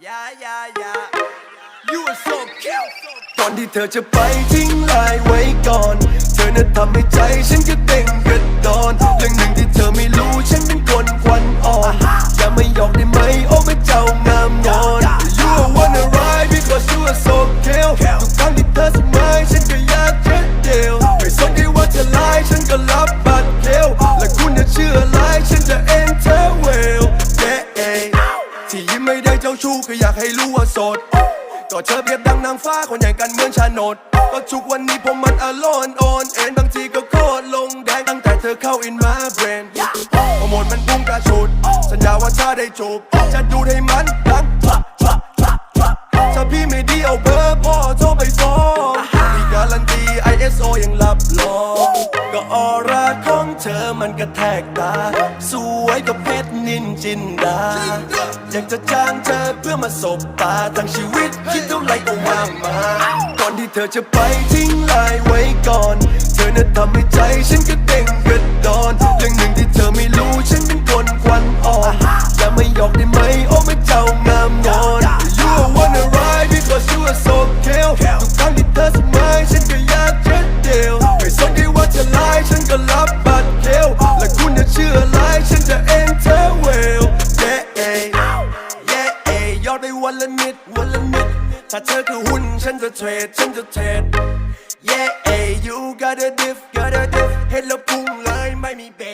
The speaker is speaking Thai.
You are so cute ก่อนที่เธอจะไปทิ้งลายไว้ก่อนเธอน่ะทำให้ใจฉันก็เต้นกระดอนเรื่องหนึ่งที่เธอไม่รู้ฉันเป็นคนควันอ่อนอย่าไม่หยอกได้ไหมโอ้แม่เจ้างามงอน You are wanna ride because you are so cute ทุกครั้งที่เธอสมัยฉันก็อยากจะเดียวไม่สนใจว่าจะไล่ฉันก็รับบัตรเกลและคุณจะเชื่อไล่ฉันจะ enter well yeah ที่ยิ้มไม่ได้เจ้าชู้ก็อยากให้รู้ว่าโสดก็เธอเปรียบดังนางฟ้าคนใหญ่กันเหมือนชาโนดก็ทุกวันนี้ผมมันอโลนโอนเอ็นบางทีก็โคตรลงแดงตั้งแต่เธอเข้าอินมาเบรนโปรโมทมันพุ่งกระชุดสัญญาว่าถ้าได้จูบจะดูดให้มันดังถ้าพี่ไม่ดีเอาเบอร์พ่อโทรไปฟ้องพี่การันตี ISO ยังรับรองก็ออร่าของเธอมันกระแทกตาสวยกับเพชรนินจินดาอยากจะจ้างเธอเพื่อมาสบตาทั้งชีวิตคิดเท่าไรก็ว่ามาก่อนที่เธอจะไปทิ้งลายไว้ก่อนเธอน่ะทำให้ใจฉันก็เด้งกระดอนเรื่องหนึ่งที่เธอไม่รู้ฉันเป็นคนควันอ่อนอย่าไม่หยอกได้ไหมโอ้แม่เจ้างามงอน You wanna ride because you are so cute ทุกครั้งที่เธอสมัยฉันก็อยากจะเดียวไม่สนใจว่าจะไล่ฉันก็รับบัตรเกลและคุณจะเชื่อไล่ฉันจะ enter wellยอดได้วันละนิดถ้าเธอคือหุ้นฉันจะเทรดyou got a diff เห็นแล้วพุ่งเลยไม่มีเบร